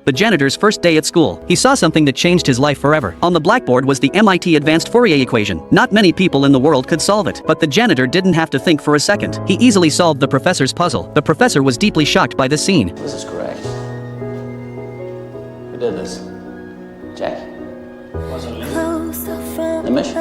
the janitor's first day at school. He saw something that changed his life forever. On the blackboard was the MIT Advanced Fourier equation. Not many people in the world could solve it, but the janitor didn't have to think for a second. He easily solved the professor's puzzle. The professor was deeply shocked by this scene. This is correct. Who did this? Jack? Was it Nimish?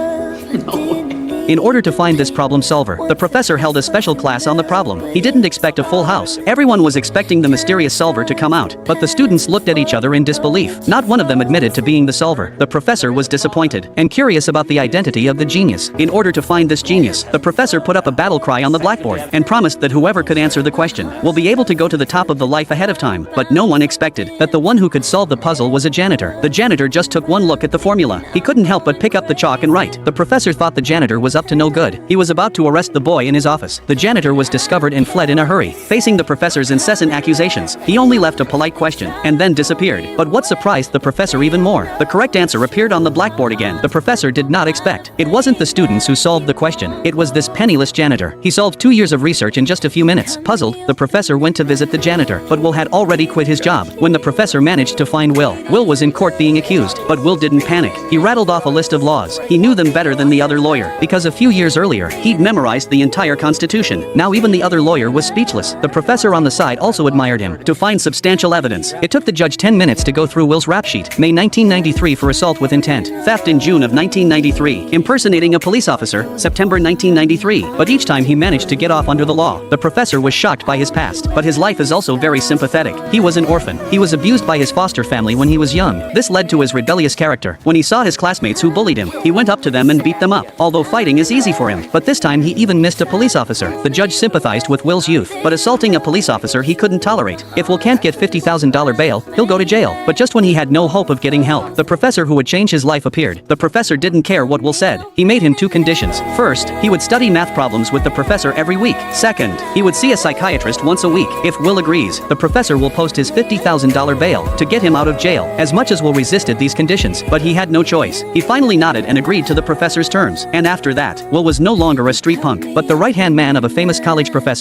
No. In order to find this problem solver, the professor held a special class on the problem. He didn't expect a full house. Everyone was expecting the mysterious solver to come out, but the students looked at each other in disbelief. Not one of them admitted to being the solver. The professor was disappointed and curious about the identity of the genius. In order to find this genius, the professor put up a battle cry on the blackboard and promised that whoever could answer the question will be able to go to the top of the life ahead of time. But no one expected that the one who could solve the puzzle was a janitor. The janitor just took one look at the formula. He couldn't help but pick up the chalk and write. The professor thought the janitor was up to no good. He was about to arrest the boy in his office. The janitor was discovered and fled in a hurry. Facing the professor's incessant accusations, he only left a polite question and then disappeared. But what surprised the professor even more? The correct answer appeared on the blackboard again. The professor did not expect. It wasn't the students who solved the question. It was this penniless janitor. He solved 2 years of research in just a few minutes. Puzzled, the professor went to visit the janitor, but Will had already quit his job. When the professor managed to find Will, Will was in court being accused, but Will didn't panic. He rattled off a list of laws. He knew them better than the other lawyer, because a few years earlier, he'd memorized the entire Constitution. Now even the other lawyer was speechless. The professor on the side also admired him. To find substantial evidence, it took the judge 10 minutes to go through Will's rap sheet. May 1993 for assault with intent. Theft in June of 1993. Impersonating a police officer, September 1993. But each time he managed to get off under the law. The professor was shocked by his past, but his life is also very sympathetic. He was an orphan. He was abused by his foster family when he was young. This led to his rebellious character. When he saw his classmates who bullied him, he went up to them and beat them up. Although fighting is easy for him, but this time he even missed a police officer. The judge sympathized with Will's youth, but assaulting a police officer he couldn't tolerate. If Will can't get $50,000 bail, he'll go to jail. But just when he had no hope of getting help, the professor who would change his life appeared. The professor didn't care what Will said. He made him 2 conditions. First, he would study math problems with the professor every week. Second, he would see a psychiatrist once a week. If Will agrees, the professor will post his $50,000 bail to get him out of jail. As much as Will resisted these conditions, but he had no choice. He finally nodded and agreed to the professor's terms. And after that, Will was no longer a street punk, but the right-hand man of a famous college professor.